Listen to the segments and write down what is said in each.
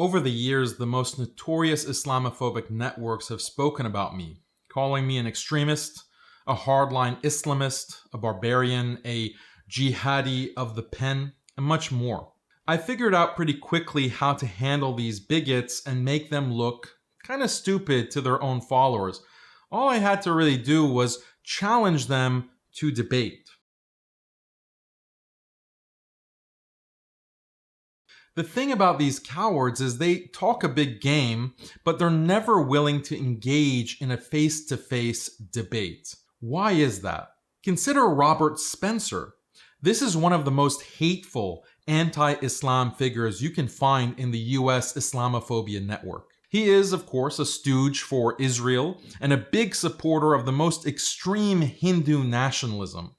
Over the years, the most notorious Islamophobic networks have spoken about me, calling me an extremist, a hardline Islamist, a barbarian, a jihadi of the pen, and much more. I figured out pretty quickly how to handle these bigots and make them look kind of stupid to their own followers. All I had to really do was challenge them to debate. The thing about these cowards is they talk a big game, but they're never willing to engage in a face-to-face debate. Why is that? Consider Robert Spencer. This is one of the most hateful anti-Islam figures you can find in the US Islamophobia network. He is, of course, a stooge for Israel and a big supporter of the most extreme Hindu nationalism.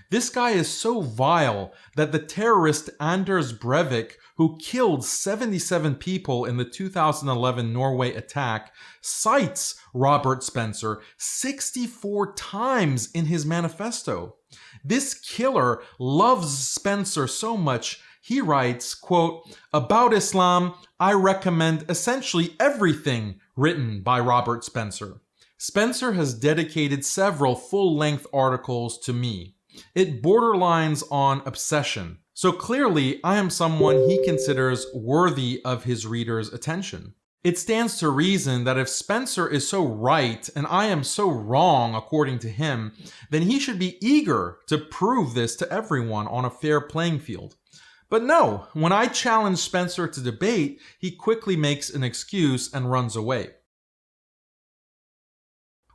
This guy is so vile that the terrorist Anders Breivik, who killed 77 people in the 2011 Norway attack, cites Robert Spencer 64 times in his manifesto. This killer loves Spencer so much, he writes, quote, "About Islam, I recommend essentially everything written by Robert Spencer." Spencer has dedicated several full-length articles to me. It borderlines on obsession. So clearly, I am someone he considers worthy of his readers' attention. It stands to reason that if Spencer is so right and I am so wrong according to him, then he should be eager to prove this to everyone on a fair playing field. But no, when I challenge Spencer to debate, he quickly makes an excuse and runs away.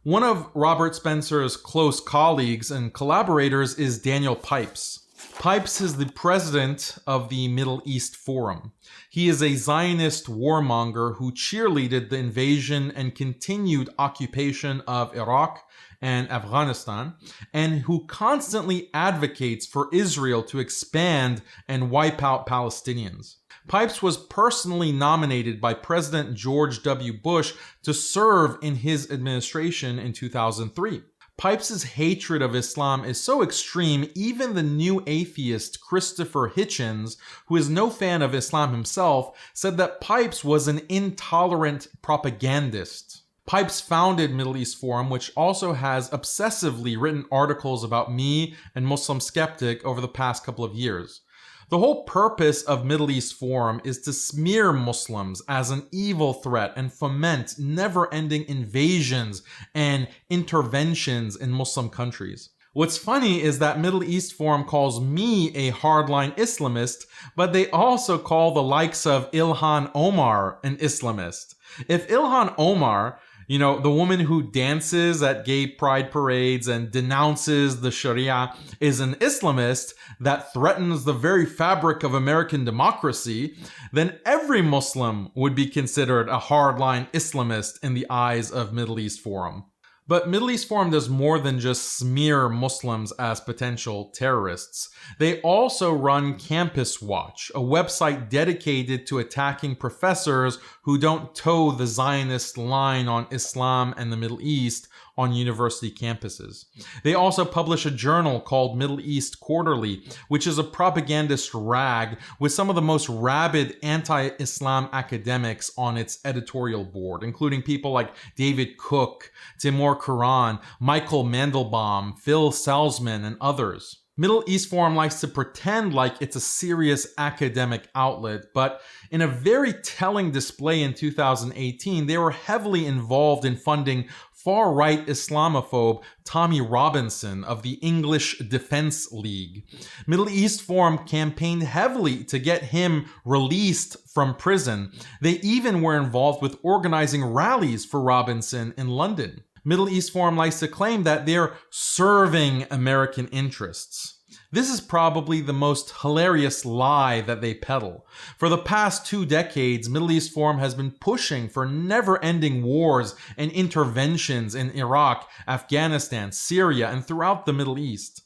One of Robert Spencer's close colleagues and collaborators is Daniel Pipes. Pipes is the president of the Middle East Forum. He is a Zionist warmonger who cheerleaded the invasion and continued occupation of Iraq and Afghanistan, and who constantly advocates for Israel to expand and wipe out Palestinians. Pipes was personally nominated by President George W. Bush to serve in his administration in 2003. Pipes' hatred of Islam is so extreme, even the new atheist Christopher Hitchens, who is no fan of Islam himself, said that Pipes was an intolerant propagandist. Pipes founded Middle East Forum, which also has obsessively written articles about me and Muslim Skeptic over the past couple of years. The whole purpose of Middle East Forum is to smear Muslims as an evil threat and foment never-ending invasions and interventions in Muslim countries. What's funny is that Middle East Forum calls me a hardline Islamist, but they also call the likes of Ilhan Omar an Islamist. If Ilhan Omar, the woman who dances at gay pride parades and denounces the Sharia, is an Islamist that threatens the very fabric of American democracy, then every Muslim would be considered a hardline Islamist in the eyes of Middle East Forum. But Middle East Forum does more than just smear Muslims as potential terrorists. They also run Campus Watch, a website dedicated to attacking professors who don't toe the Zionist line on Islam and the Middle East on university campuses. They also publish a journal called Middle East Quarterly, which is a propagandist rag with some of the most rabid anti-Islam academics on its editorial board, including people like David Cook, Timur Kuran, Michael Mandelbaum, Phil Salzman, and others. Middle East Forum likes to pretend like it's a serious academic outlet, but in a very telling display in 2018, they were heavily involved in funding far-right Islamophobe Tommy Robinson of the English Defense League. Middle East Forum campaigned heavily to get him released from prison. They even were involved with organizing rallies for Robinson in London. Middle East Forum likes to claim that they're serving American interests. This is probably the most hilarious lie that they peddle. For the past 2 decades, Middle East Forum has been pushing for never-ending wars and interventions in Iraq, Afghanistan, Syria, and throughout the Middle East.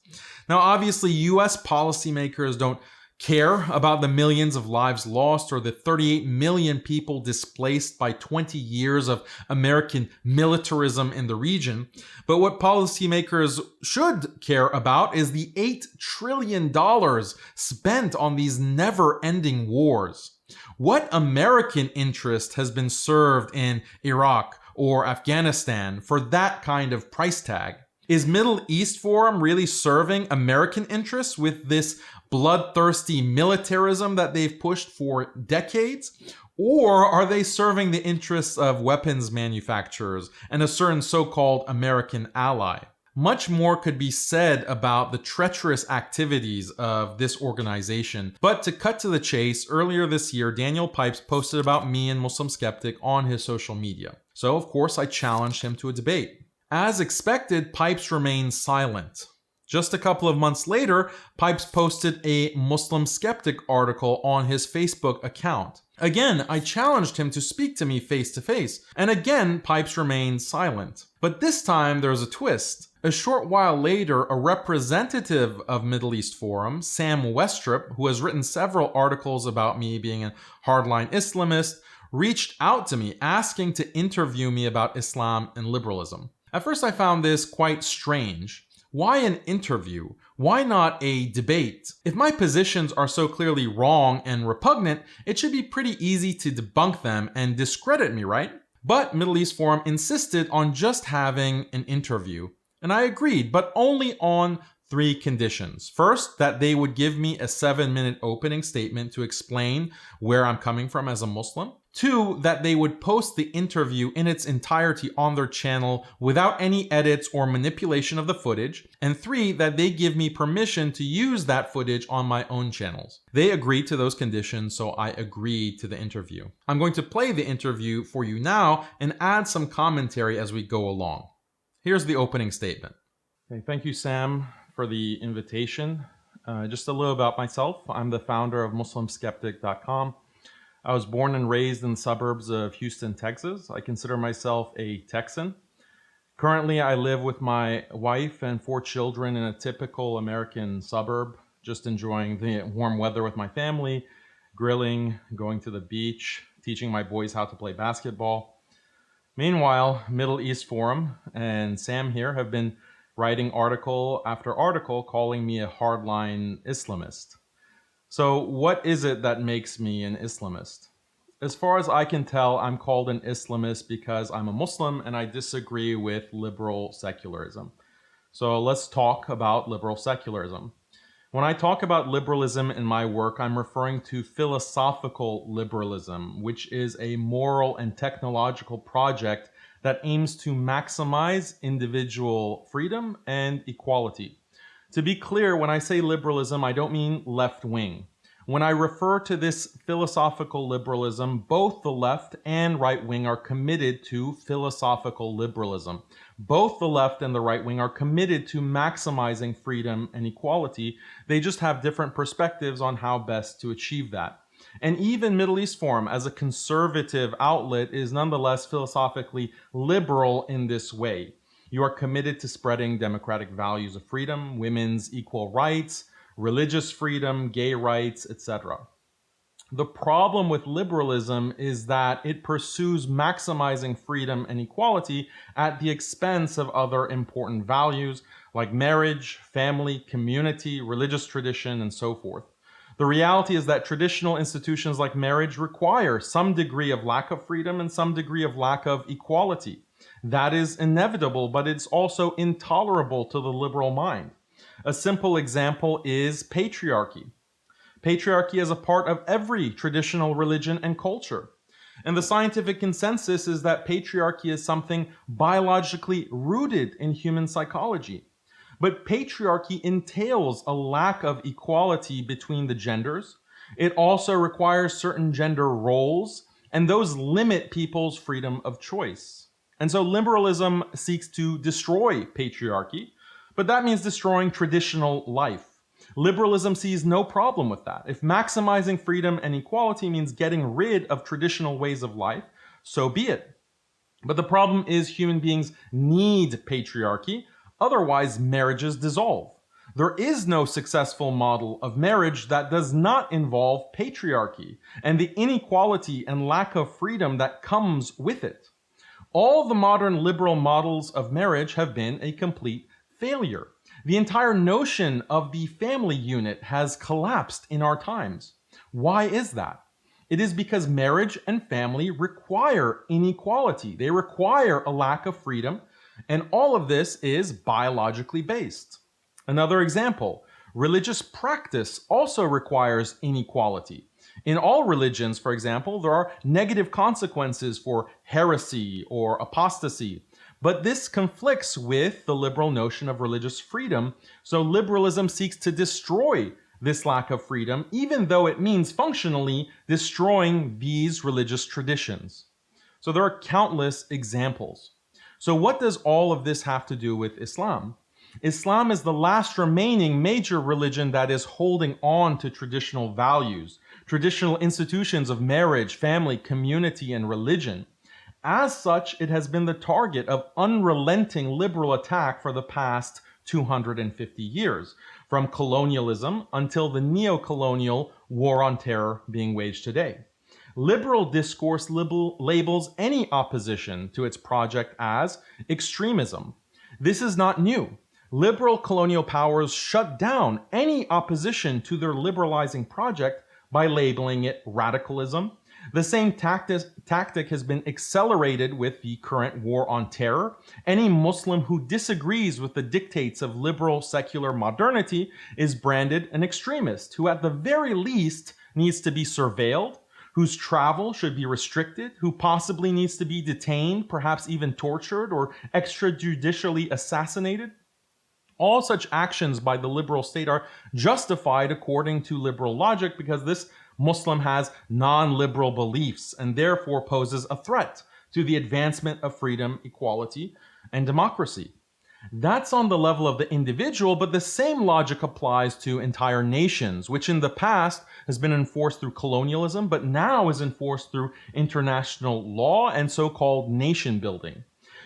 Now, obviously, US policymakers don't care about the millions of lives lost or the 38 million people displaced by 20 years of American militarism in the region. But what policymakers should care about is the $8 trillion spent on these never-ending wars. What American interest has been served in Iraq or Afghanistan for that kind of price tag? Is Middle East Forum really serving American interests with this bloodthirsty militarism that they've pushed for decades? Or are they serving the interests of weapons manufacturers and a certain so-called American ally? Much more could be said about the treacherous activities of this organization, but to cut to the chase, earlier this year, Daniel Pipes posted about me and Muslim Skeptic on his social media. So, of course, I challenged him to a debate. As expected, Pipes remained silent. Just a couple of months later, Pipes posted a Muslim Skeptic article on his Facebook account. Again, I challenged him to speak to me face to face, and again, Pipes remained silent. But this time, there was a twist. A short while later, a representative of Middle East Forum, Sam Westrop, who has written several articles about me being a hardline Islamist, reached out to me asking to interview me about Islam and liberalism. At first, I found this quite strange. Why an interview? Why not a debate? If my positions are so clearly wrong and repugnant, it should be pretty easy to debunk them and discredit me, right? But Middle East Forum insisted on just having an interview. And I agreed, but only on 3 conditions. First, that they would give me a 7-minute opening statement to explain where I'm coming from as a Muslim. 2, that they would post the interview in its entirety on their channel without any edits or manipulation of the footage. And 3, that they give me permission to use that footage on my own channels. They agreed to those conditions, so I agreed to the interview. I'm going to play the interview for you now and add some commentary as we go along. Here's the opening statement. Okay, thank you, Sam, for the invitation. Just a little about myself. I'm the founder of MuslimSkeptic.com. I was born and raised in the suburbs of Houston, Texas. I consider myself a Texan. Currently, I live with my wife and 4 children in a typical American suburb, just enjoying the warm weather with my family, grilling, going to the beach, teaching my boys how to play basketball. Meanwhile, Middle East Forum and Sam here have been writing article after article calling me a hardline Islamist. So what is it that makes me an Islamist? As far as I can tell, I'm called an Islamist because I'm a Muslim and I disagree with liberal secularism. So let's talk about liberal secularism. When I talk about liberalism in my work, I'm referring to philosophical liberalism, which is a moral and technological project that aims to maximize individual freedom and equality. To be clear, when I say liberalism, I don't mean left-wing. When I refer to this philosophical liberalism, both the left and right wing are committed to philosophical liberalism. Both the left and the right wing are committed to maximizing freedom and equality. They just have different perspectives on how best to achieve that. And even Middle East Forum, as a conservative outlet, is nonetheless philosophically liberal in this way. You are committed to spreading democratic values of freedom, women's equal rights, religious freedom, gay rights, etc. The problem with liberalism is that it pursues maximizing freedom and equality at the expense of other important values like marriage, family, community, religious tradition, and so forth. The reality is that traditional institutions like marriage require some degree of lack of freedom and some degree of lack of equality. That is inevitable, but it's also intolerable to the liberal mind. A simple example is patriarchy. Patriarchy is a part of every traditional religion and culture. And the scientific consensus is that patriarchy is something biologically rooted in human psychology. But patriarchy entails a lack of equality between the genders. It also requires certain gender roles, and those limit people's freedom of choice. And so liberalism seeks to destroy patriarchy, but that means destroying traditional life. Liberalism sees no problem with that. If maximizing freedom and equality means getting rid of traditional ways of life, so be it. But the problem is human beings need patriarchy, otherwise marriages dissolve. There is no successful model of marriage that does not involve patriarchy and the inequality and lack of freedom that comes with it. All the modern liberal models of marriage have been a complete failure. The entire notion of the family unit has collapsed in our times. Why is that? It is because marriage and family require inequality. They require a lack of freedom, and all of this is biologically based. Another example, religious practice also requires inequality. In all religions, for example, there are negative consequences for heresy or apostasy, but this conflicts with the liberal notion of religious freedom, so liberalism seeks to destroy this lack of freedom, even though it means functionally destroying these religious traditions. So there are countless examples. So what does all of this have to do with Islam? Islam is the last remaining major religion that is holding on to traditional values, traditional institutions of marriage, family, community, and religion. As such, it has been the target of unrelenting liberal attack for the past 250 years, from colonialism until the neo-colonial war on terror being waged today. Liberal discourse labels any opposition to its project as extremism. This is not new. Liberal colonial powers shut down any opposition to their liberalizing project by labeling it radicalism. The same tactic has been accelerated with the current war on terror. Any Muslim who disagrees with the dictates of liberal secular modernity is branded an extremist, who at the very least needs to be surveilled, whose travel should be restricted, who possibly needs to be detained, perhaps even tortured or extrajudicially assassinated. All such actions by the liberal state are justified according to liberal logic because this Muslim has non-liberal beliefs and therefore poses a threat to the advancement of freedom, equality, and democracy. That's on the level of the individual, but the same logic applies to entire nations, which in the past has been enforced through colonialism, but now is enforced through international law and so-called nation building.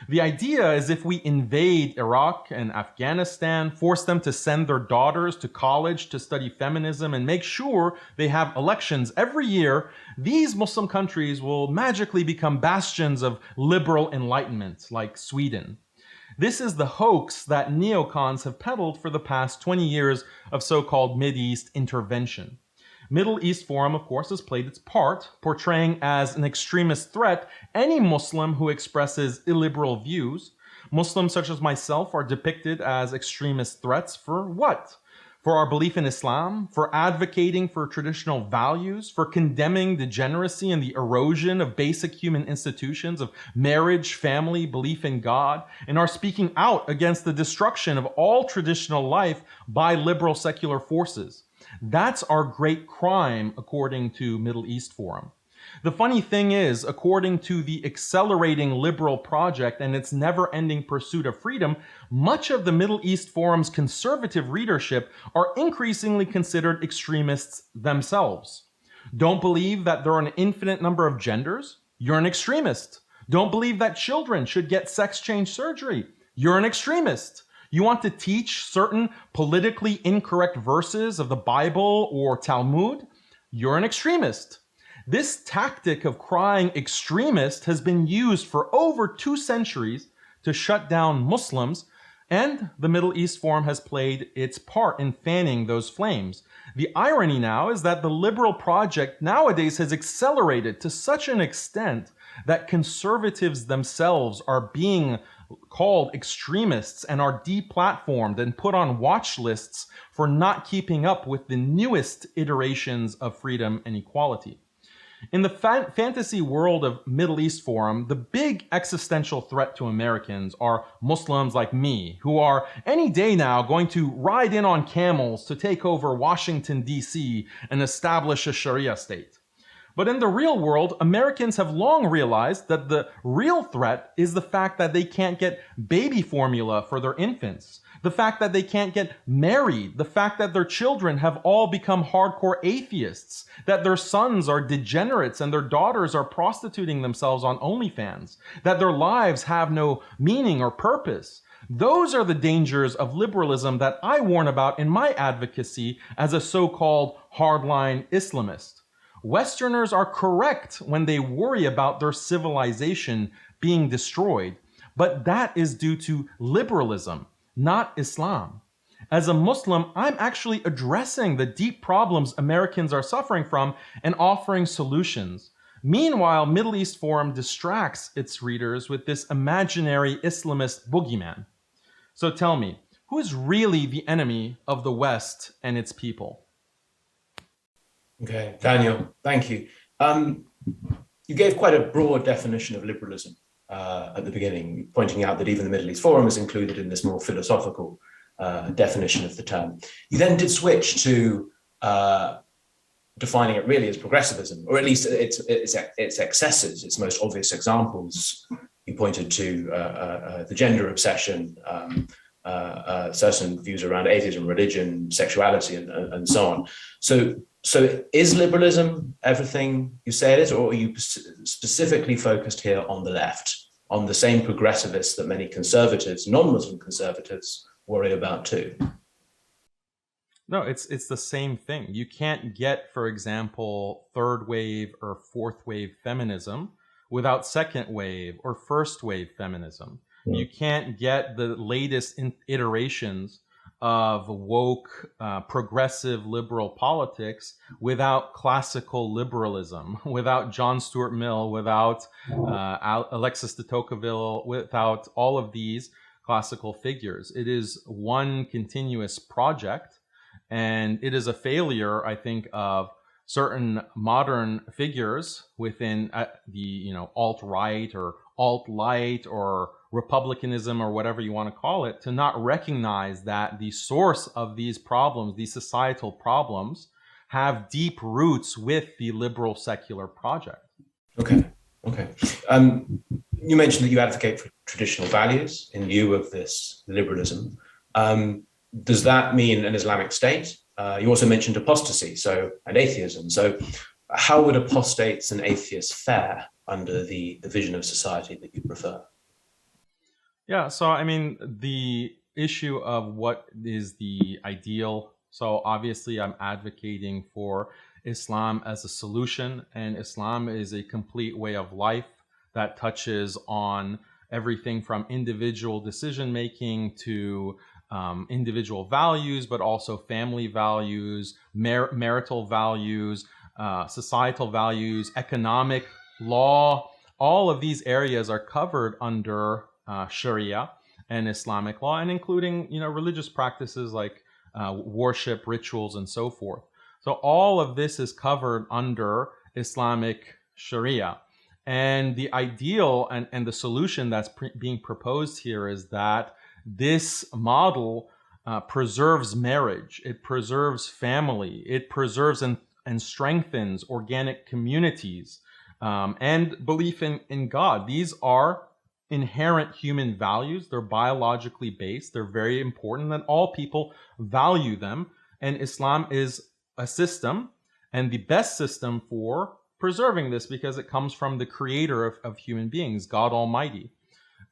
The idea is if we invade Iraq and Afghanistan, force them to send their daughters to college to study feminism, and make sure they have elections every year, these Muslim countries will magically become bastions of liberal enlightenment, like Sweden. This is the hoax that neocons have peddled for the past 20 years of so-called Mideast intervention. Middle East Forum, of course, has played its part, portraying as an extremist threat any Muslim who expresses illiberal views. Muslims such as myself are depicted as extremist threats for what? For our belief in Islam, for advocating for traditional values, for condemning degeneracy and the erosion of basic human institutions of marriage, family, belief in God, and are speaking out against the destruction of all traditional life by liberal secular forces. That's our great crime, according to Middle East Forum. The funny thing is, according to the accelerating liberal project and its never-ending pursuit of freedom, much of the Middle East Forum's conservative readership are increasingly considered extremists themselves. Don't believe that there are an infinite number of genders? You're an extremist. Don't believe that children should get sex change surgery? You're an extremist. You want to teach certain politically incorrect verses of the Bible or Talmud? You're an extremist. This tactic of crying extremist has been used for over 2 centuries to shut down Muslims, and the Middle East Forum has played its part in fanning those flames. The irony now is that the liberal project nowadays has accelerated to such an extent that conservatives themselves are being called extremists and are deplatformed and put on watch lists for not keeping up with the newest iterations of freedom and equality. In the fantasy world of Middle East Forum, the big existential threat to Americans are Muslims like me, who are any day now going to ride in on camels to take over Washington, D.C. and establish a Sharia state. But in the real world, Americans have long realized that the real threat is the fact that they can't get baby formula for their infants, the fact that they can't get married, the fact that their children have all become hardcore atheists, that their sons are degenerates and their daughters are prostituting themselves on OnlyFans, that their lives have no meaning or purpose. Those are the dangers of liberalism that I warn about in my advocacy as a so-called hardline Islamist. Westerners are correct when they worry about their civilization being destroyed, but that is due to liberalism, not Islam. As a Muslim, I'm actually addressing the deep problems Americans are suffering from and offering solutions. Meanwhile, Middle East Forum distracts its readers with this imaginary Islamist boogeyman. So tell me, who is really the enemy of the West and its people? Okay, Daniel, thank you. You gave quite a broad definition of liberalism at the beginning, pointing out that even the Middle East Forum is included in this more philosophical definition of the term. You then did switch to defining it really as progressivism, or at least its excesses, its most obvious examples. You pointed to the gender obsession, certain views around atheism, religion, sexuality, and so on. So is liberalism everything you say it is, or are you specifically focused here on the left, on the same progressivists that many conservatives, non-Muslim conservatives, worry about too? No, it's the same thing. You can't get, for example, third wave or fourth wave feminism without second wave or first wave feminism. You can't get the latest iterations of woke, progressive liberal politics without classical liberalism, without John Stuart Mill, without Alexis de Tocqueville, without all of these classical figures. It is one continuous project, and it is a failure, I think, of certain modern figures within the alt-right or alt-light or republicanism or whatever you want to call it, to not recognize that the source of these problems, these societal problems, have deep roots with the liberal secular project. Okay. You mentioned that you advocate for traditional values in lieu of this liberalism. Does that mean an Islamic state? You also mentioned apostasy, and atheism. So how would apostates and atheists fare under the vision of society that you prefer? Yeah, so I mean, the issue of what is the ideal. So obviously, I'm advocating for Islam as a solution, and Islam is a complete way of life that touches on everything from individual decision making to individual values, but also family values, marital values, societal values, economic law. All of these areas are covered under Sharia and Islamic law, and including religious practices like worship, rituals, and so forth. So all of this is covered under Islamic Sharia. And the ideal and the solution that's being proposed here is that this model preserves marriage, it preserves family, it preserves and strengthens organic communities, and belief in God. These are inherent human values. They're biologically based. They're very important, and all people value them. And Islam is a system, and the best system for preserving this, because it comes from the creator of human beings, God Almighty.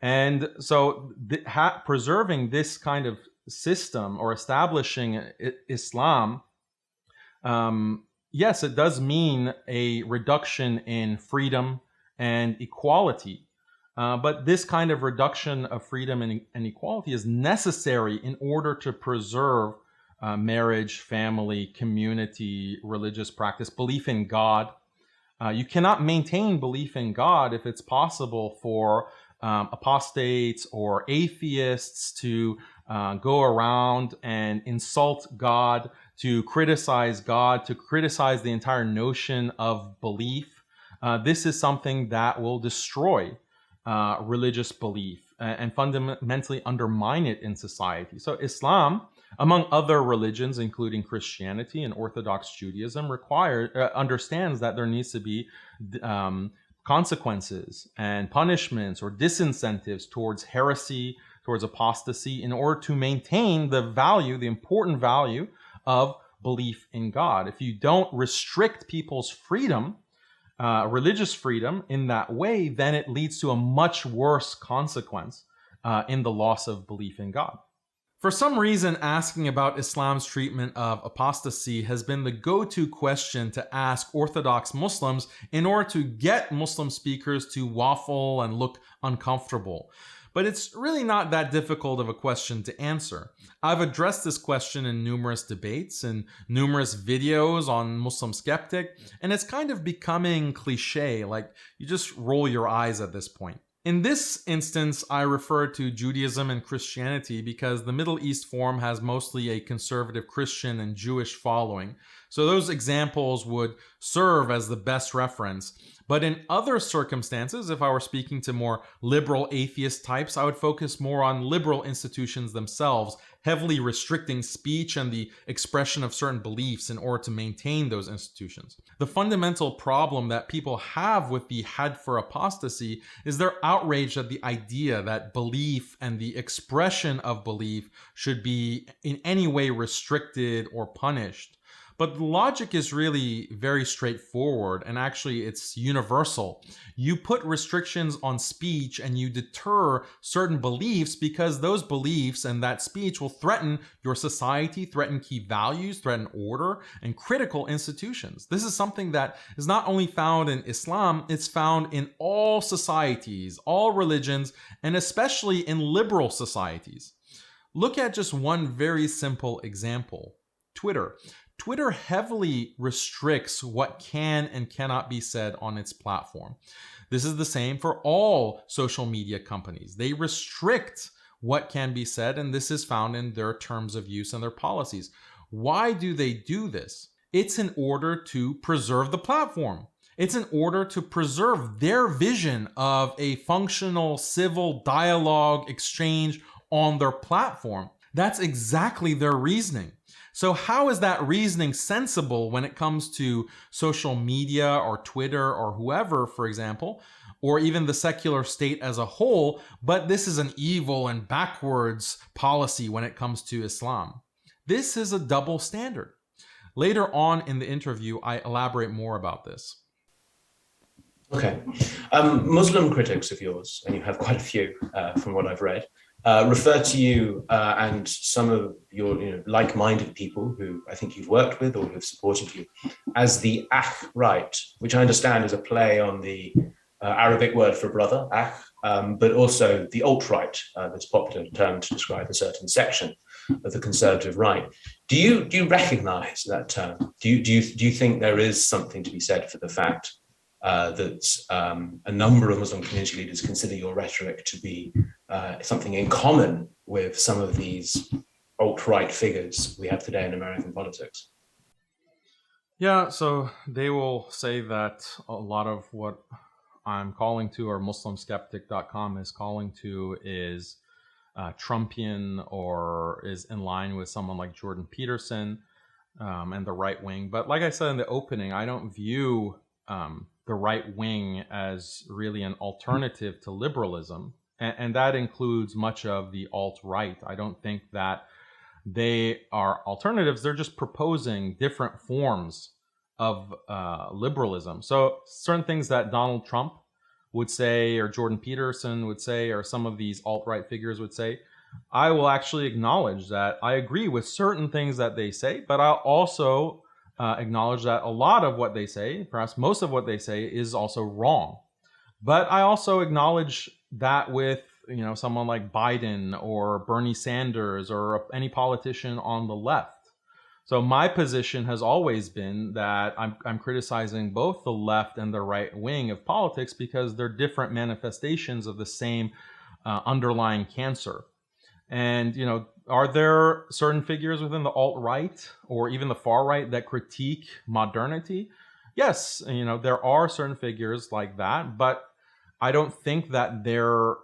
And so preserving this kind of system or establishing Islam, yes, it does mean a reduction in freedom and equality. But this kind of reduction of freedom and equality is necessary in order to preserve marriage, family, community, religious practice, belief in God. You cannot maintain belief in God if it's possible for apostates or atheists to go around and insult God, to criticize God, to criticize the entire notion of belief. This is something that will destroy religious belief and fundamentally undermine it in society. So Islam, among other religions, including Christianity and Orthodox Judaism, understands that there needs to be consequences and punishments or disincentives towards heresy, towards apostasy, in order to maintain the important value of belief in God. If you don't restrict people's freedom, religious freedom, in that way, then it leads to a much worse consequence in the loss of belief in God. For some reason, asking about Islam's treatment of apostasy has been the go-to question to ask Orthodox Muslims in order to get Muslim speakers to waffle and look uncomfortable. But it's really not that difficult of a question to answer. I've addressed this question in numerous debates and numerous videos on Muslim Skeptic, and it's kind of becoming cliche, like you just roll your eyes at this point. In this instance, I refer to Judaism and Christianity because the Middle East Forum has mostly a conservative Christian and Jewish following. So those examples would serve as the best reference. But in other circumstances, if I were speaking to more liberal atheist types, I would focus more on liberal institutions themselves, heavily restricting speech and the expression of certain beliefs in order to maintain those institutions. The fundamental problem that people have with the had for apostasy is they're outraged at the idea that belief and the expression of belief should be in any way restricted or punished. But the logic is really very straightforward, and actually it's universal. You put restrictions on speech and you deter certain beliefs because those beliefs and that speech will threaten your society, threaten key values, threaten order, and critical institutions. This is something that is not only found in Islam, it's found in all societies, all religions, and especially in liberal societies. Look at just one very simple example: Twitter. Twitter heavily restricts what can and cannot be said on its platform. This is the same for all social media companies. They restrict what can be said, and this is found in their terms of use and their policies. Why do they do this? It's in order to preserve the platform. It's in order to preserve their vision of a functional civil dialogue exchange on their platform. That's exactly their reasoning. So how is that reasoning sensible when it comes to social media or Twitter or whoever, for example, or even the secular state as a whole, but this is an evil and backwards policy when it comes to Islam? This is a double standard. Later on in the interview, I elaborate more about this. Okay. Muslim critics of yours, and you have quite a few from what I've read, refer to you and some of your like-minded people who I think you've worked with or who have supported you as the Akh right, which I understand is a play on the Arabic word for brother, Akh, but also the alt-right, this popular term to describe a certain section of the conservative right. Do you recognize that term? Do you think there is something to be said for the fact that a number of Muslim community leaders consider your rhetoric to be something in common with some of these alt-right figures we have today in American politics? Yeah, so they will say that a lot of what I'm calling to, or MuslimSkeptic.com is calling to, is Trumpian or is in line with someone like Jordan Peterson and the right wing. But like I said in the opening, I don't view the right wing as really an alternative to liberalism. And that includes much of the alt-right. I don't think that they are alternatives. They're just proposing different forms of liberalism. So certain things that Donald Trump would say, or Jordan Peterson would say, or some of these alt-right figures would say, I will actually acknowledge that I agree with certain things that they say, but I'll also acknowledge that a lot of what they say, perhaps most of what they say, is also wrong. But I also acknowledge that with someone like Biden or Bernie Sanders or any politician on the left. So my position has always been that I'm criticizing both the left and the right wing of politics because they're different manifestations of the same underlying cancer. And, are there certain figures within the alt-right or even the far-right that critique modernity? Yes, there are certain figures like that, but I don't think that they're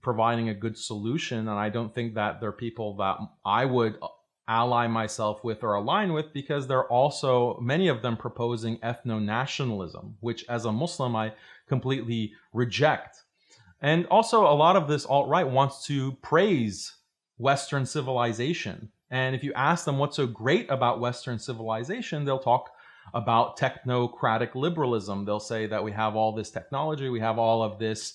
providing a good solution, and I don't think that they're people that I would ally myself with or align with, because they're also, many of them, proposing ethno-nationalism, which as a Muslim I completely reject. And also a lot of this alt-right wants to praise Western civilization. And if you ask them what's so great about Western civilization, they'll talk about technocratic liberalism. They'll say that we have all this technology, we have all of this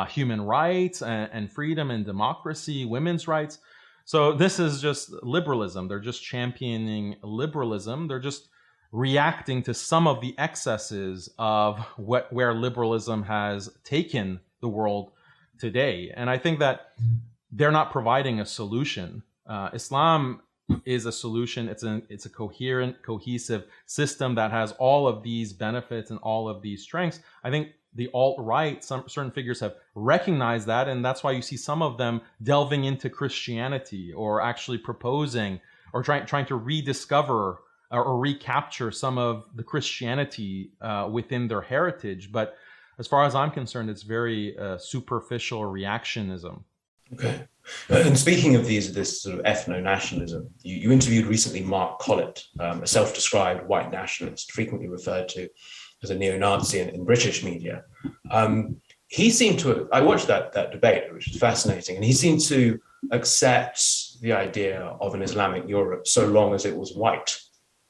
human rights and freedom and democracy, women's rights. So this is just liberalism. They're just championing liberalism. They're just reacting to some of the excesses of where liberalism has taken the world today. And I think that they're not providing a solution. Islam is a solution. It's a coherent, cohesive system that has all of these benefits and all of these strengths. I think the alt-right, some certain figures have recognized that, and that's why you see some of them delving into Christianity or actually proposing or trying to rediscover or recapture some of the Christianity within their heritage. But as far as I'm concerned, it's very superficial reactionism. Okay. And speaking of this sort of ethno-nationalism, you interviewed recently Mark Collett, a self-described white nationalist, frequently referred to as a neo-Nazi in British media. He seemed to, I watched that debate, which was fascinating, and he seemed to accept the idea of an Islamic Europe so long as it was white.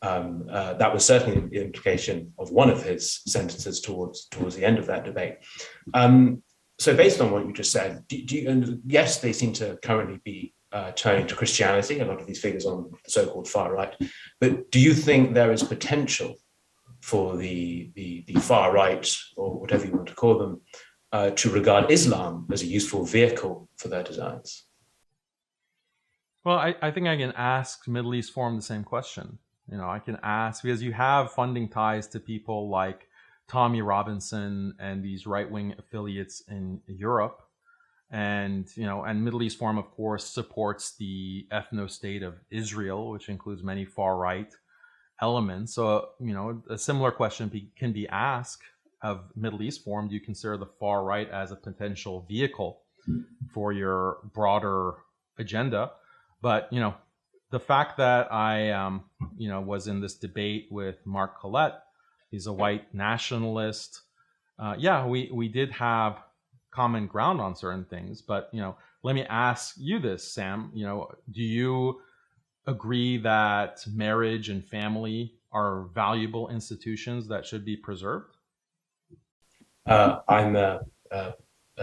That was certainly the implication of one of his sentences towards the end of that debate. So based on what you just said, and yes, they seem to currently be turning to Christianity, a lot of these figures on the so-called far right, but do you think there is potential for the far right, or whatever you want to call them, to regard Islam as a useful vehicle for their designs? Well, I think I can ask Middle East Forum the same question. I can ask, because you have funding ties to people like Tommy Robinson and these right-wing affiliates in Europe. And, and Middle East Forum, of course, supports the ethno-state of Israel, which includes many far-right elements. So, a similar question can be asked of Middle East Forum. Do you consider the far-right as a potential vehicle for your broader agenda? But, the fact that I, was in this debate with Mark Collett, he's a white nationalist. We did have common ground on certain things. But, let me ask you this, Sam. Do you agree that marriage and family are valuable institutions that should be preserved? I'm a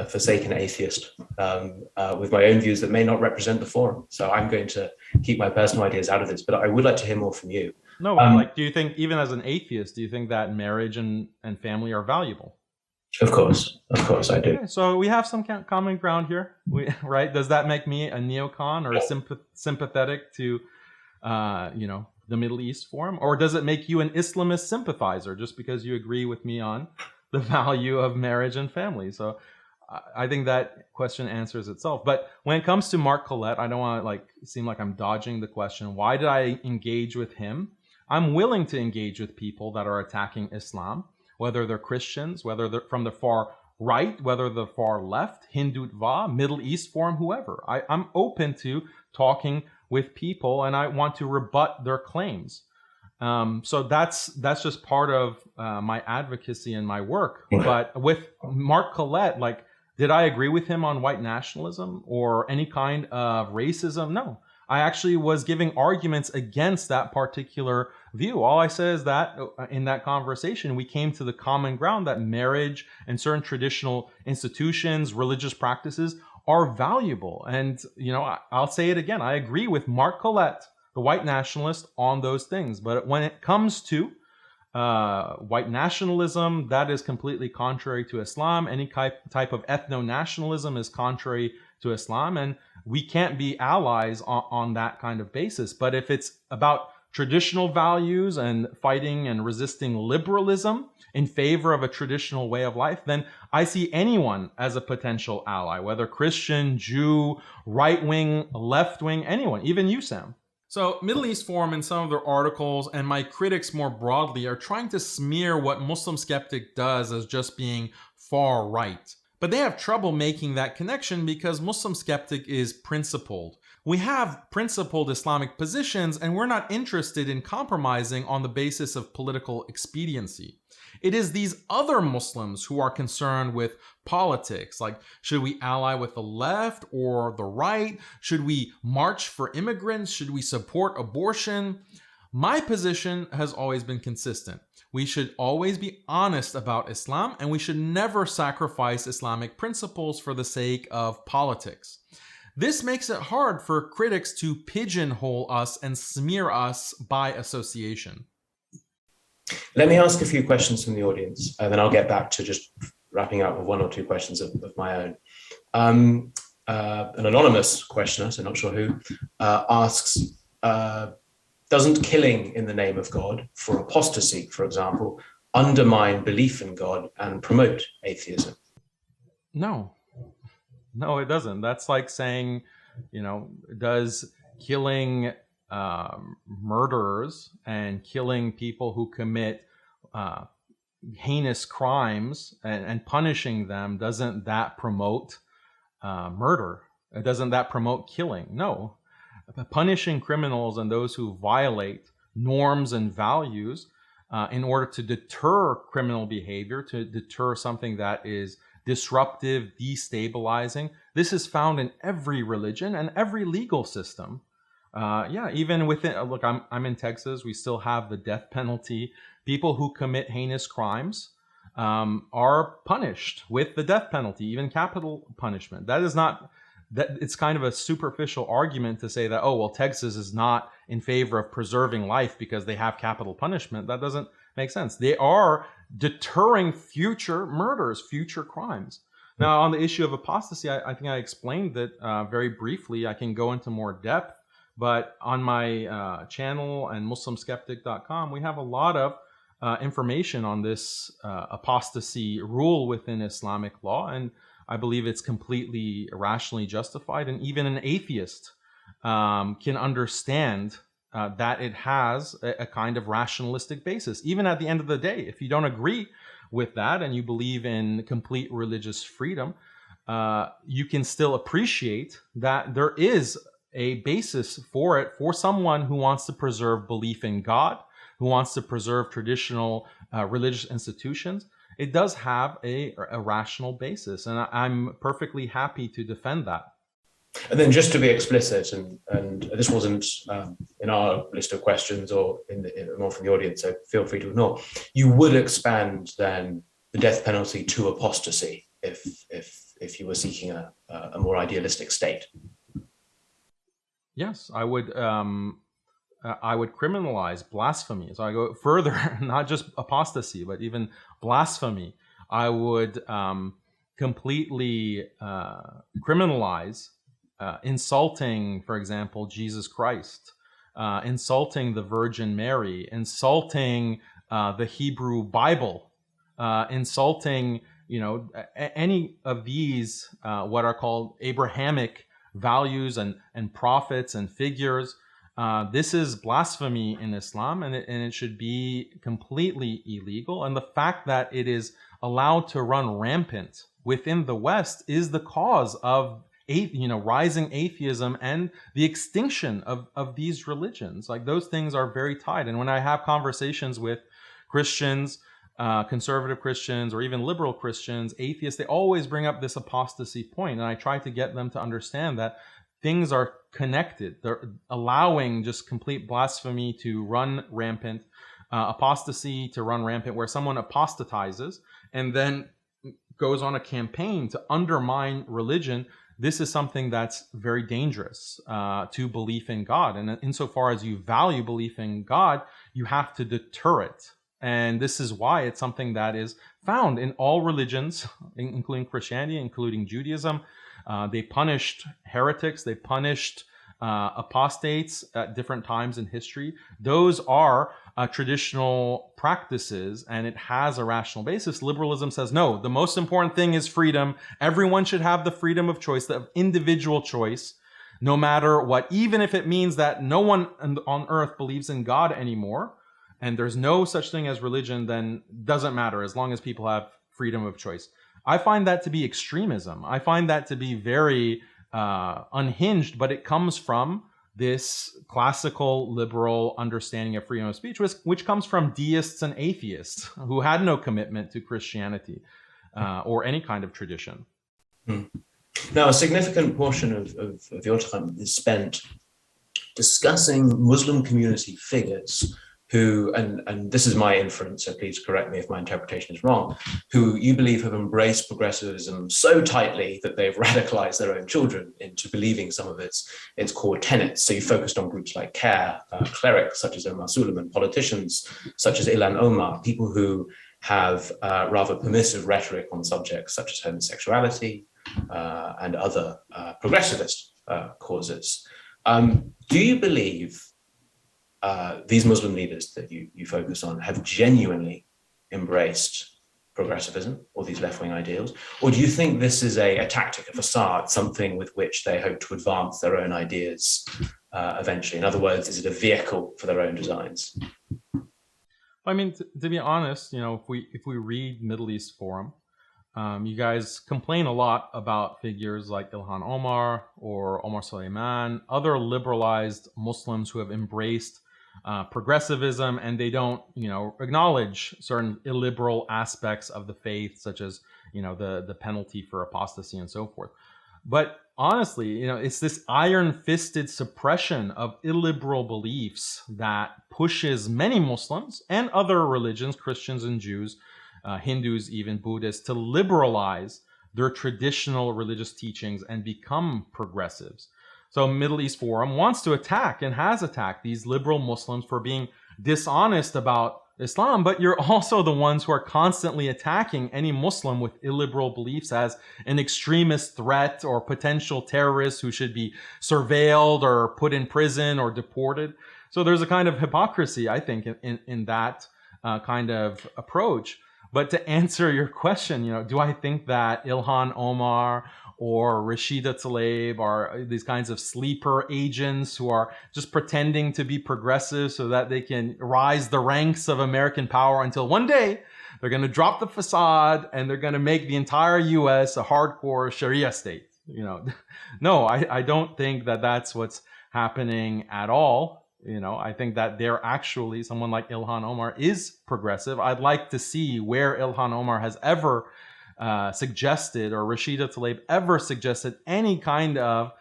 forsaken atheist with my own views that may not represent the forum. So I'm going to keep my personal ideas out of this, but I would like to hear more from you. No, do you think, even as an atheist, do you think that marriage and family are valuable? Of course I do. Okay, so we have some common ground here, right? Does that make me a neocon or sympathetic to, the Middle East Forum? Or does it make you an Islamist sympathizer just because you agree with me on the value of marriage and family? So I think that question answers itself. But when it comes to Mark Collett, I don't want to seem like I'm dodging the question. Why did I engage with him? I'm willing to engage with people that are attacking Islam, whether they're Christians, whether they're from the far right, whether the far left, Hindutva, Middle East Forum, whoever. I'm open to talking with people, and I want to rebut their claims. So that's just part of my advocacy and my work. But with Mark Collett, did I agree with him on white nationalism or any kind of racism? No. I actually was giving arguments against that particular view. All I said is that in that conversation, we came to the common ground that marriage and certain traditional institutions, religious practices are valuable. And, I'll say it again. I agree with Mark Collett, the white nationalist, on those things. But when it comes to white nationalism, that is completely contrary to Islam. Any type of ethno-nationalism is contrary to Islam, and we can't be allies on that kind of basis. But if it's about traditional values and fighting and resisting liberalism in favor of a traditional way of life, then I see anyone as a potential ally, whether Christian, Jew, right-wing, left-wing, anyone, even you, Sam. So Middle East Forum in some of their articles, and my critics more broadly, are trying to smear what Muslim Skeptic does as just being far right. But they have trouble making that connection because Muslim Skeptic is principled. We have principled Islamic positions, and we're not interested in compromising on the basis of political expediency. It is these other Muslims who are concerned with politics, like should we ally with the left or the right? Should we march for immigrants? Should we support abortion? My position has always been consistent. We should always be honest about Islam, and we should never sacrifice Islamic principles for the sake of politics. This makes it hard for critics to pigeonhole us and smear us by association. Let me ask a few questions from the audience, and then I'll get back to just wrapping up with one or two questions of my own. An anonymous questioner, so not sure who, asks, doesn't killing in the name of God for apostasy, for example, undermine belief in God and promote atheism? No, it doesn't. That's like saying, does killing murderers and killing people who commit heinous crimes and punishing them, doesn't that promote murder? Doesn't that promote killing? No. Punishing criminals and those who violate norms and values in order to deter criminal behavior, to deter something that is disruptive, destabilizing. This is found in every religion and every legal system. Even within, look, I'm in Texas. We still have the death penalty. People who commit heinous crimes are punished with the death penalty, even capital punishment. That is not, that it's kind of a superficial argument to say that, oh, well, Texas is not in favor of preserving life because they have capital punishment. That doesn't make sense. They are deterring future murders, future crimes. Now, on the issue of apostasy, I think I explained that very briefly. I can go into more depth, but on my channel and MuslimSkeptic.com, we have a lot of information on this apostasy rule within Islamic law, and I believe it's completely rationally justified, and even an atheist can understand that it has a kind of rationalistic basis. Even at the end of the day, if you don't agree with that and you believe in complete religious freedom, you can still appreciate that there is a basis for it for someone who wants to preserve belief in God, who wants to preserve traditional religious institutions. It does have a rational basis, and I'm perfectly happy to defend that. And then just to be explicit, and this wasn't in our list of questions or more from the audience, so feel free to ignore, you would expand then the death penalty to apostasy if you were seeking a more idealistic state? Yes, I would criminalize blasphemy. So I go further, not just apostasy, but even blasphemy. I would completely criminalize insulting, for example, Jesus Christ, insulting the Virgin Mary, insulting the Hebrew Bible, insulting, any of these what are called Abrahamic values and prophets and figures. This is blasphemy in Islam, and it should be completely illegal. And the fact that it is allowed to run rampant within the West is the cause of rising atheism and the extinction of these religions. Like, those things are very tied. And when I have conversations with Christians, conservative Christians, or even liberal Christians, atheists, they always bring up this apostasy point. And I try to get them to understand that things are connected. They're allowing just complete blasphemy to run rampant, apostasy to run rampant, where someone apostatizes and then goes on a campaign to undermine religion. This is something that's very dangerous to belief in God. And insofar as you value belief in God, you have to deter it. And this is why it's something that is found in all religions, including Christianity, including Judaism. They punished heretics. They punished apostates at different times in history. Those are traditional practices, and it has a rational basis. Liberalism says, no, the most important thing is freedom. Everyone should have the freedom of choice, the individual choice, no matter what, even if it means that no one on earth believes in God anymore, and there's no such thing as religion, then doesn't matter as long as people have freedom of choice. I find that to be extremism. I find that to be very unhinged, but it comes from this classical liberal understanding of freedom of speech, which comes from deists and atheists who had no commitment to Christianity or any kind of tradition. Now, a significant portion of your time is spent discussing Muslim community figures who, and this is my inference, so please correct me if my interpretation is wrong, who you believe have embraced progressivism so tightly that they've radicalized their own children into believing some of its core tenets. So you focused on groups like CARE, clerics such as Omar Suleiman, politicians such as Ilhan Omar, people who have rather permissive rhetoric on subjects such as homosexuality and other progressivist causes. Do you believe these Muslim leaders that you focus on have genuinely embraced progressivism or these left-wing ideals? Or do you think this is a tactic, a facade, something with which they hope to advance their own ideas eventually? In other words, is it a vehicle for their own designs? I mean, to be honest, if we read Middle East Forum, you guys complain a lot about figures like Ilhan Omar or Omar Suleiman, other liberalized Muslims who have embraced progressivism, and they don't, acknowledge certain illiberal aspects of the faith, such as, the penalty for apostasy and so forth. But honestly, it's this iron-fisted suppression of illiberal beliefs that pushes many Muslims and other religions, Christians and Jews, Hindus, even Buddhists, to liberalize their traditional religious teachings and become progressives. So Middle East Forum wants to attack and has attacked these liberal Muslims for being dishonest about Islam, but you're also the ones who are constantly attacking any Muslim with illiberal beliefs as an extremist threat or potential terrorist who should be surveilled or put in prison or deported. So there's a kind of hypocrisy, I think, in that kind of approach. But to answer your question, do I think that Ilhan Omar or Rashida Tlaib are these kinds of sleeper agents who are just pretending to be progressive so that they can rise the ranks of American power until one day they're going to drop the facade and they're going to make the entire US a hardcore Sharia state? No, I don't think that that's what's happening at all. I think that they're actually, someone like Ilhan Omar is progressive. I'd like to see where Ilhan Omar has ever suggested, or Rashida Tlaib ever suggested, any kind of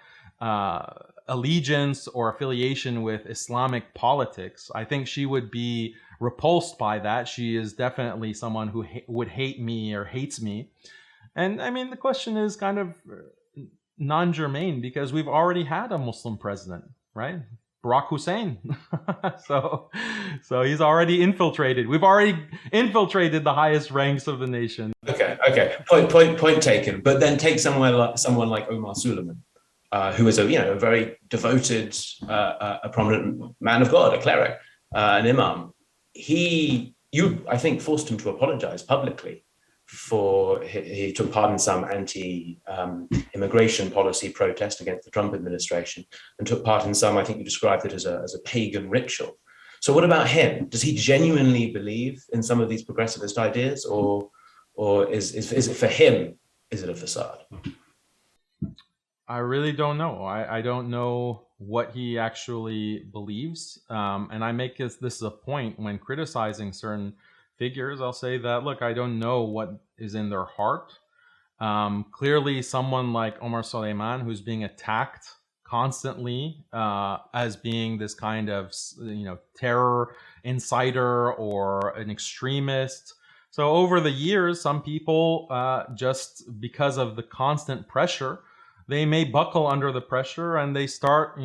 allegiance or affiliation with Islamic politics. I think she would be repulsed by that. She is definitely someone who would hate me or hates me. And I mean, the question is kind of non-germane because we've already had a Muslim president, right? Barack Hussein. so he's already infiltrated. We've already infiltrated the highest ranks of the nation. Okay. Point taken. But then take someone like Omar Suleiman, who is a very devoted, a prominent man of God, a cleric, an imam. I think, forced him to apologize publicly for he took part in some anti-immigration policy protest against the Trump administration, and took part in some, I think you described it as a pagan ritual. So what about him? Does he genuinely believe in some of these progressivist ideas, or is it for him, is it a facade? I really don't know. I don't know what he actually believes. And I make this a point when criticizing certain figures. I'll say that, look, I don't know what is in their heart. Clearly, someone like Omar Suleiman, who's being attacked constantly as being this kind of terror inciter or an extremist. So over the years, some people, just because of the constant pressure, they may buckle under the pressure and they start,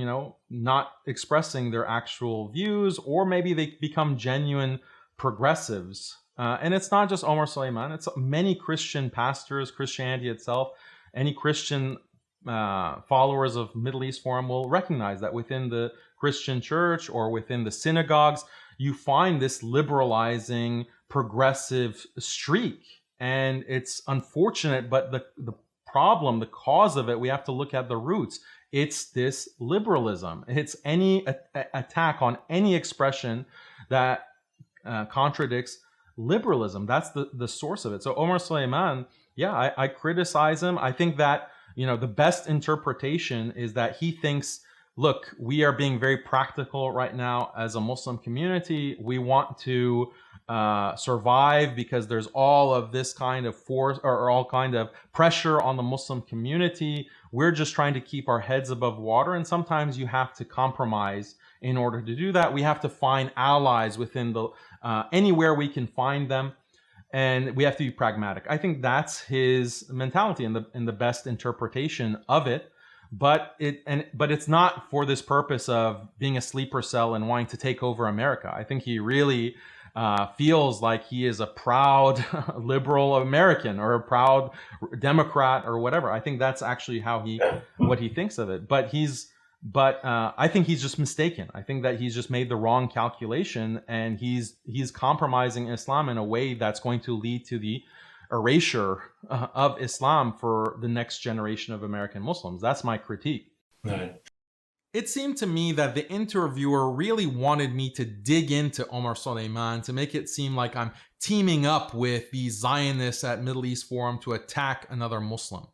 not expressing their actual views, or maybe they become genuine progressives. And it's not just Omar Suleiman, it's many Christian pastors, Christianity itself. Any Christian followers of Middle East Forum will recognize that within the Christian church or within the synagogues, you find this liberalizing progressive streak. And it's unfortunate, but the problem, the cause of it, we have to look at the roots. It's this liberalism. It's any attack on any expression that contradicts liberalism. That's the source of it. So Omar Suleiman, I criticize him. I think that the best interpretation is that he thinks, look, we are being very practical right now as a Muslim community. We want to survive because there's all of this kind of force or all kind of pressure on the Muslim community. We're just trying to keep our heads above water, and sometimes you have to compromise in order to do that. We have to find allies within the anywhere we can find them, and we have to be pragmatic. I think that's his mentality and the best interpretation of it. But it's not for this purpose of being a sleeper cell and wanting to take over America. I think he really feels like he is a proud liberal American or a proud Democrat or whatever. I think that's actually what he thinks of it. But I think he's just mistaken. I think that he's just made the wrong calculation, and he's compromising Islam in a way that's going to lead to the erasure of Islam for the next generation of American Muslims. That's my critique. Right. It seemed to me that the interviewer really wanted me to dig into Omar Soleiman to make it seem like I'm teaming up with the Zionists at Middle East Forum to attack another Muslim.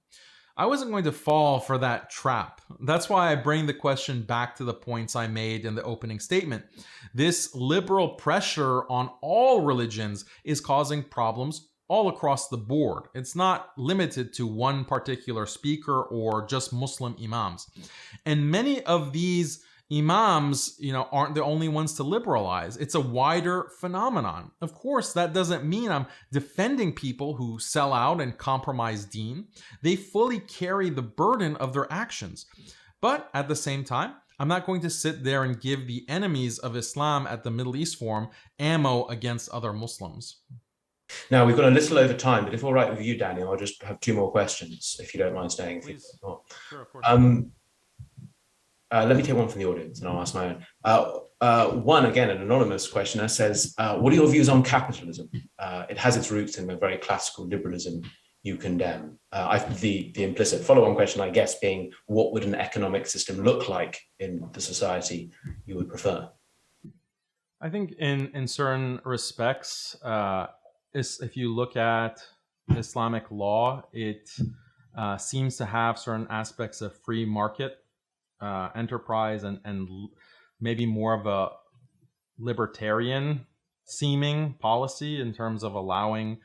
I wasn't going to fall for that trap. That's why I bring the question back to the points I made in the opening statement. This liberal pressure on all religions is causing problems all across the board. It's not limited to one particular speaker or just Muslim imams. And many of these imams, aren't the only ones to liberalize. It's a wider phenomenon. Of course, that doesn't mean I'm defending people who sell out and compromise deen. They fully carry the burden of their actions. But at the same time, I'm not going to sit there and give the enemies of Islam at the Middle East Forum ammo against other Muslims. Now, we've got a little over time, but if all right with you, Daniel, I'll just have two more questions, if you don't mind staying. Please. Sure, of course. Let me take one from the audience, and I'll ask my own. One, again, an anonymous questioner says, what are your views on capitalism? It has its roots in the very classical liberalism you condemn. The implicit follow-on question, I guess, being, what would an economic system look like in the society you would prefer? I think in certain respects, if you look at Islamic law, it seems to have certain aspects of free market enterprise and maybe more of a libertarian seeming policy in terms of allowing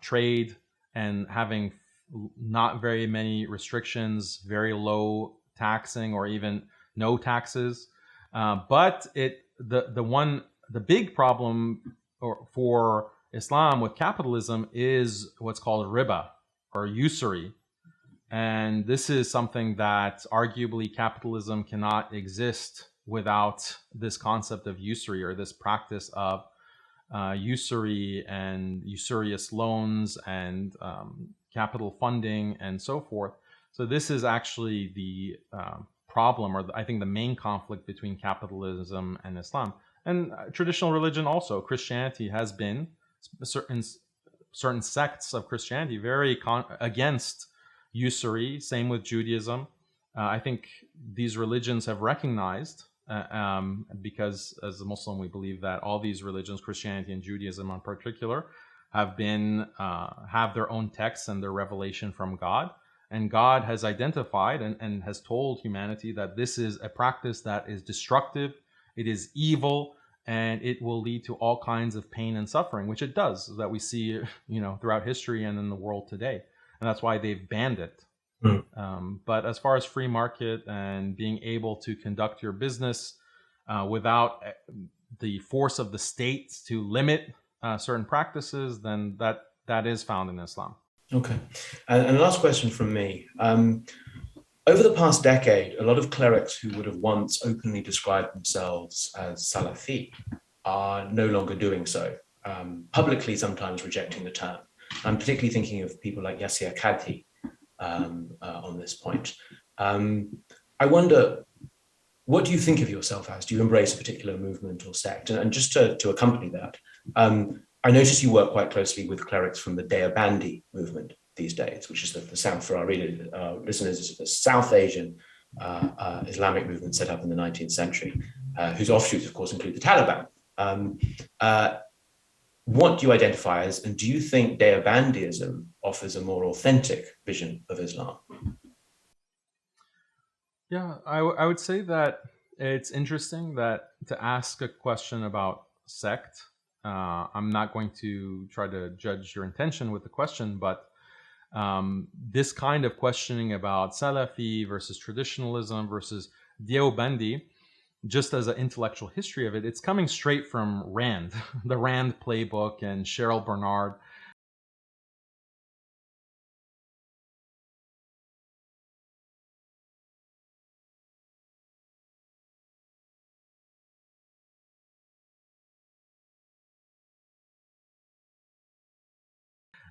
trade and having not very many restrictions, very low taxing or even no taxes. But the big problem for Islam with capitalism is what's called riba or usury. And this is something that arguably capitalism cannot exist without this concept of usury or this practice of usury and usurious loans and capital funding and so forth. So this is actually the problem, or I think the main conflict between capitalism and Islam. And traditional religion also, Christianity has been, certain sects of Christianity very against usury. Same with Judaism. I think these religions have recognized, because as a Muslim we believe that all these religions, Christianity and Judaism in particular, have their own texts and their revelation from God. And God has identified and has told humanity that this is a practice that is destructive, it is evil, and it will lead to all kinds of pain and suffering, which it does, that we see, throughout history and in the world today. And that's why they've banned it. But as far as free market and being able to conduct your business without the force of the state to limit certain practices, then that is found in Islam. Okay. And last question from me. Over the past decade, a lot of clerics who would have once openly described themselves as Salafi are no longer doing so, publicly sometimes rejecting the term. I'm particularly thinking of people like Yassir Kadhi on this point. I wonder, what do you think of yourself as? Do you embrace a particular movement or sect? And just to accompany that, I notice you work quite closely with clerics from the Deobandi movement these days, which is the South, for our listeners, is the South Asian Islamic movement set up in the 19th century, whose offshoots, of course, include the Taliban. What do you identify as, and do you think Deobandism offers a more authentic vision of Islam? Yeah, I would say that it's interesting that to ask a question about sect. I'm not going to try to judge your intention with the question, but this kind of questioning about Salafi versus traditionalism versus Deobandi, just as an intellectual history of it, it's coming straight from Rand, the Rand playbook, and Cheryl Bernard.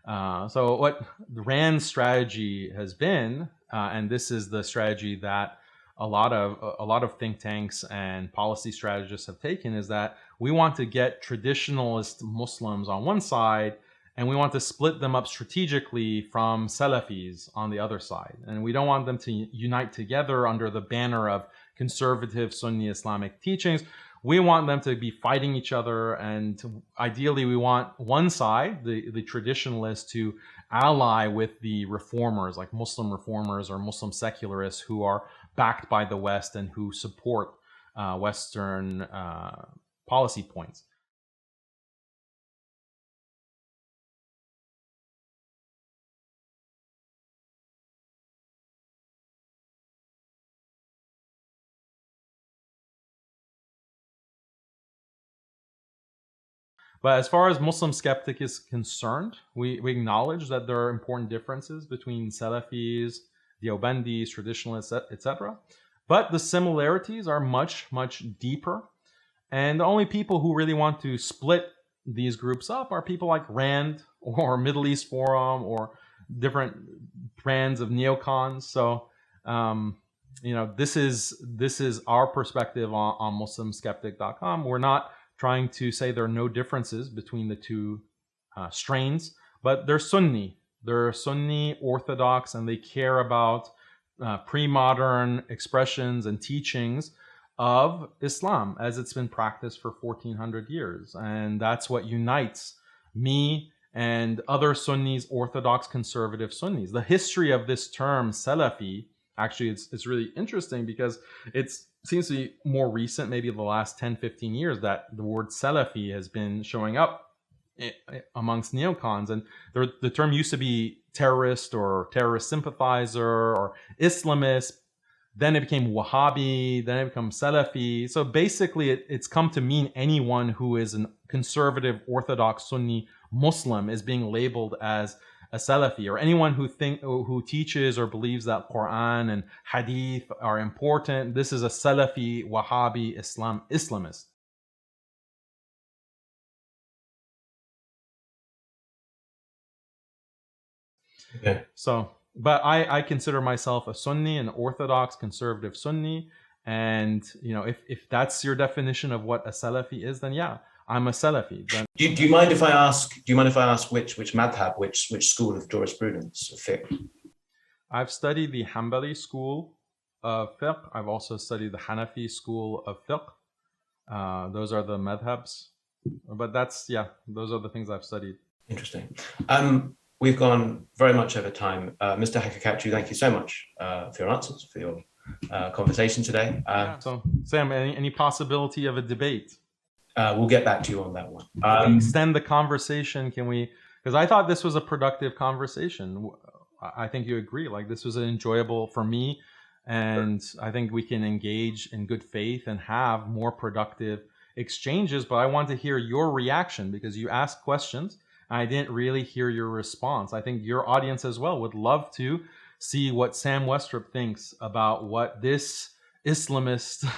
So what Rand's strategy has been, and this is the strategy that a lot of think tanks and policy strategists have taken, is that we want to get traditionalist Muslims on one side, and we want to split them up strategically from Salafis on the other side. And we don't want them to unite together under the banner of conservative Sunni Islamic teachings. We want them to be fighting each other, and ideally we want one side, the traditionalists, to ally with the reformers, like Muslim reformers or Muslim secularists who are backed by the West and who support Western policy points. But as far as Muslim skeptic is concerned, we acknowledge that there are important differences between Salafis, Deobandis, traditionalists, etc. But the similarities are much, much deeper. And the only people who really want to split these groups up are people like Rand or Middle East Forum or different brands of neocons. So, this is our perspective on MuslimSkeptic.com. We're not trying to say there are no differences between the two strains, but they're Sunni. They're Sunni Orthodox, and they care about pre-modern expressions and teachings of Islam as it's been practiced for 1400 years. And that's what unites me and other Sunnis, Orthodox conservative Sunnis. The history of this term Salafi, actually, it's really interesting because it seems to be more recent, maybe the last 10, 15 years, that the word Salafi has been showing up amongst neocons. And the term used to be terrorist or terrorist sympathizer or Islamist. Then it became Wahhabi, then it becomes Salafi. So basically, it's come to mean anyone who is a conservative, Orthodox, Sunni Muslim is being labeled as a Salafi, or anyone who teaches or believes that Quran and Hadith are important. This is a Salafi, Wahhabi, Islamist. Okay. So, but I consider myself a Sunni, an Orthodox conservative Sunni, and if that's your definition of what a Salafi is, then yeah, I'm a Salafi. Then, do you mind if I ask? Do you mind if I ask which madhab, which school of jurisprudence of fiqh? I've studied the Hanbali school of fiqh. I've also studied the Hanafi school of fiqh. Those are the madhabs. But those are the things I've studied. Interesting. We've gone very much over time. Mr. Hakakachu, thank you so much for your answers, for your conversation today. So, Sam, any possibility of a debate? We'll get back to you on that one. Extend the conversation, can we? Because I thought this was a productive conversation. I think you agree. Like, this was enjoyable for me, and I think we can engage in good faith and have more productive exchanges. But I want to hear your reaction, because you asked questions. I didn't really hear your response. I think your audience as well would love to see what Sam Westrup thinks about what this Islamist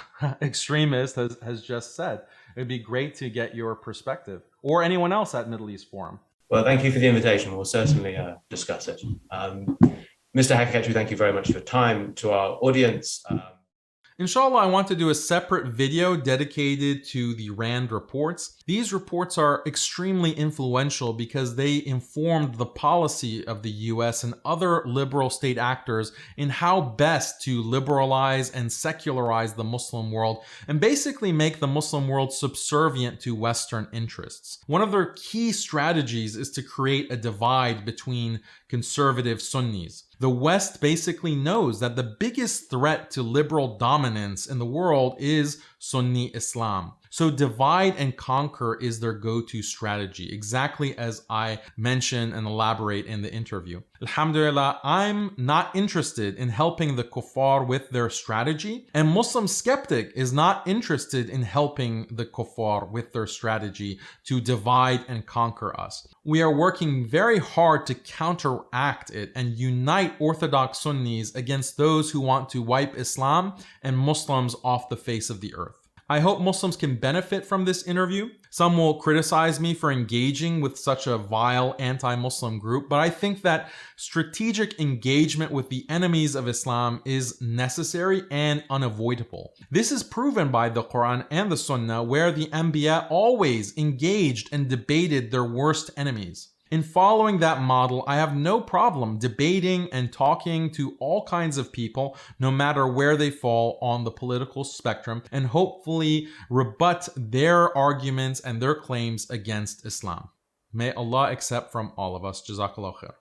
extremist has just said. It'd be great to get your perspective, or anyone else at Middle East Forum. Well, thank you for the invitation. We'll certainly discuss it. Mr. Hakakachu, thank you very much for your time. To our audience, Inshallah, I want to do a separate video dedicated to the Rand reports. These reports are extremely influential because they informed the policy of the US and other liberal state actors in how best to liberalize and secularize the Muslim world and basically make the Muslim world subservient to Western interests. One of their key strategies is to create a divide between conservative Sunnis. The West basically knows that the biggest threat to liberal dominance in the world is Sunni Islam. So divide and conquer is their go-to strategy, exactly as I mention and elaborate in the interview. Alhamdulillah, I'm not interested in helping the kuffar with their strategy, and Muslim Skeptic is not interested in helping the kuffar with their strategy to divide and conquer us. We are working very hard to counteract it and unite Orthodox Sunnis against those who want to wipe Islam and Muslims off the face of the earth. I hope Muslims can benefit from this interview. Some will criticize me for engaging with such a vile anti-Muslim group, but I think that strategic engagement with the enemies of Islam is necessary and unavoidable. This is proven by the Quran and the Sunnah, where the Anbiya always engaged and debated their worst enemies. In following that model, I have no problem debating and talking to all kinds of people, no matter where they fall on the political spectrum, and hopefully rebut their arguments and their claims against Islam. May Allah accept from all of us. Jazakallah khair.